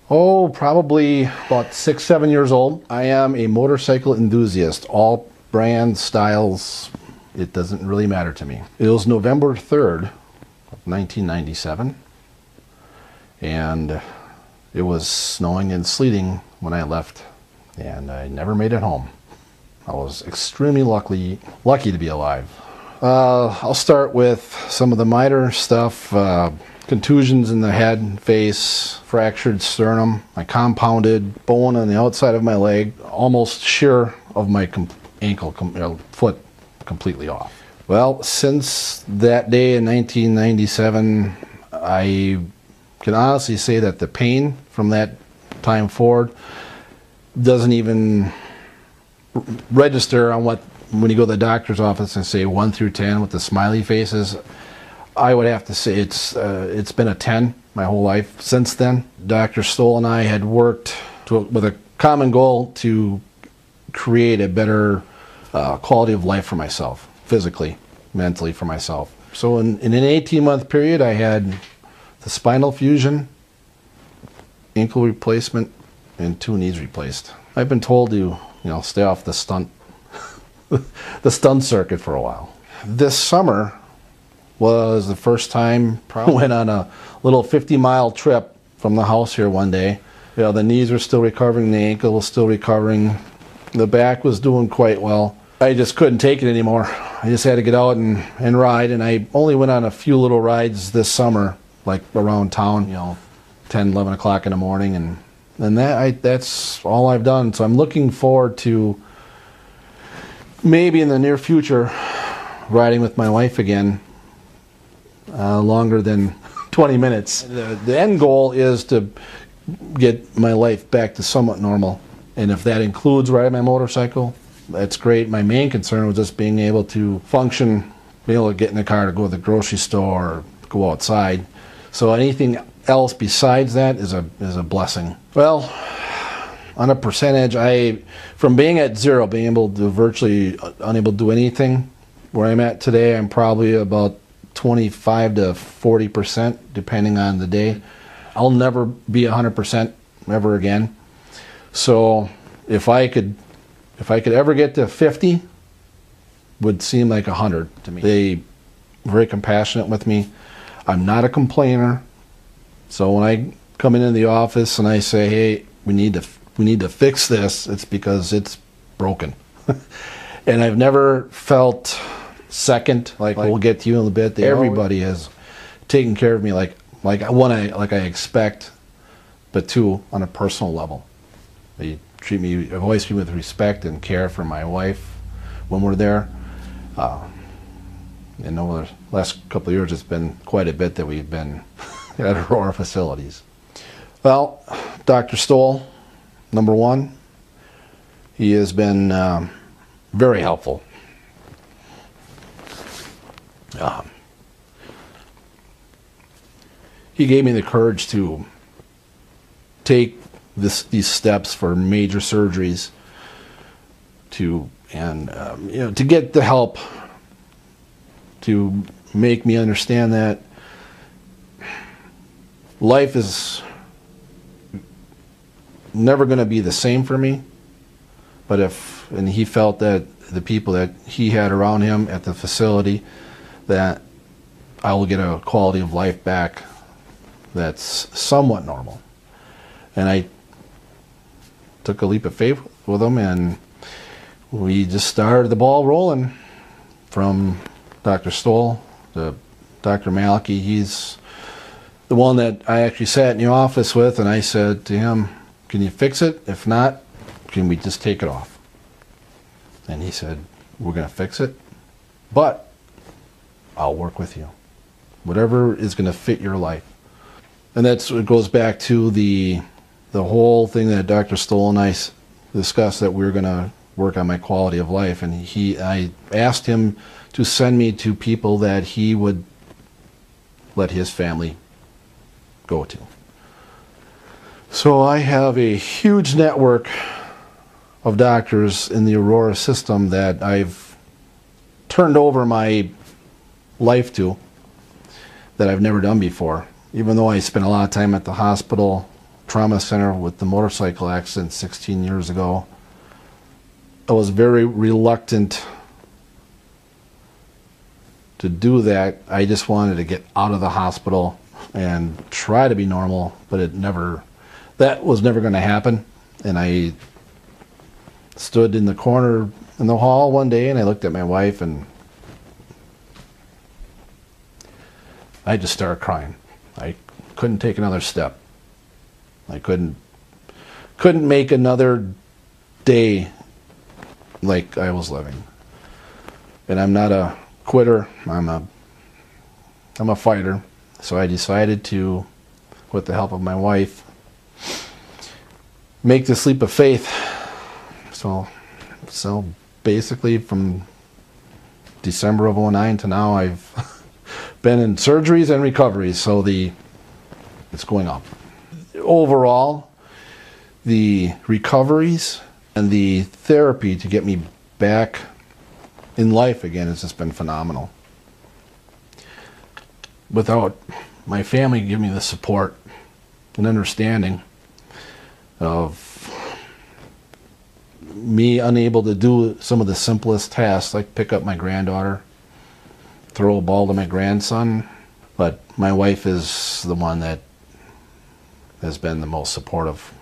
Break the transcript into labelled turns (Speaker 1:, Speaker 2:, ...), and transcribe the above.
Speaker 1: Oh, probably about 6, 7 years old. I am a motorcycle enthusiast. All brands, styles, it doesn't really matter to me. It was November 3rd of 1997, and it was snowing and sleeting when I left, and I never made it home. I was extremely lucky to be alive. I'll start with some of the minor stuff. Contusions in the head and face, fractured sternum, my compounded bone on the outside of my leg, almost shear of my foot completely off. Well, since that day in 1997, I can honestly say that the pain from that time forward doesn't even register on when you go to the doctor's office and say 1 through 10 with the smiley faces. I would have to say it's been a 10 my whole life since then. Dr. Stoll and I had worked with a common goal to create a better quality of life for myself, physically, mentally for myself. So in an 18-month period, I had the spinal fusion, ankle replacement, and 2 knees replaced. I've been told to, stay off the stunt circuit for a while. This summer was the first time I went on a little 50-mile trip from the house here one day. The knees were still recovering, the ankle was still recovering, the back was doing quite well. I just couldn't take it anymore. I just had to get out and ride, and I only went on a few little rides this summer, like around town, 10, 11 o'clock in the morning, and that's all I've done. So I'm looking forward to maybe in the near future riding with my wife again. Longer than 20 minutes. The end goal is to get my life back to somewhat normal, and if that includes riding my motorcycle, that's great. My main concern was just being able to function, being able to get in the car to go to the grocery store or go outside. So anything else besides that is a blessing. Well, on a percentage, from being at 0, being able to virtually unable to do anything, where I'm at today, I'm probably about 25 to 40%, depending on the day. I'll never be 100% ever again. So if I could ever get to 50, would seem like 100 to me. They very compassionate with me. I'm not a complainer. So when I come into the office and I say, "Hey, we need to fix this," it's because it's broken. And I've never felt second, like we'll get to you in a bit. Everybody has taken care of me like I expect, but 2, on a personal level. They treat me, I've always treated with respect and care for my wife when we're there. And over the last couple of years, it's been quite a bit that we've been at Aurora facilities. Well, Dr. Stoll, number 1, he has been very helpful. He gave me the courage to take these steps for major surgeries, to get the help to make me understand that life is never going to be the same for me. But and he felt that the people that he had around him at the facility, that I will get a quality of life back that's somewhat normal. And I took a leap of faith with him, and we just started the ball rolling from Dr. Stoll to Dr. Maliki. He's the one that I actually sat in the office with, and I said to him, "Can you fix it? If not, can we just take it off?" And he said, "We're going to fix it, but I'll work with you. Whatever is going to fit your life." And it goes back to the whole thing that Dr. Stoll and I discussed, that we were going to work on my quality of life. And I asked him to send me to people that he would let his family go to. So I have a huge network of doctors in the Aurora system that I've turned over my life to, that I've never done before. Even though I spent a lot of time at the hospital trauma center with the motorcycle accident 16 years ago. I was very reluctant to do that. I just wanted to get out of the hospital and try to be normal, but that was never going to happen. And I stood in the corner in the hall one day and I looked at my wife and I just started crying. I couldn't take another step. I couldn't make another day like I was living. And I'm not a quitter. I'm a fighter. So I decided to, with the help of my wife, make this leap of faith. So basically from December of '09 to now, I've been in surgeries and recoveries. So it's going up. Overall, the recoveries and the therapy to get me back in life again has just been phenomenal. Without my family giving me the support and understanding of me unable to do some of the simplest tasks, like pick up my granddaughter, throw a ball to my grandson, but my wife is the one that has been the most supportive.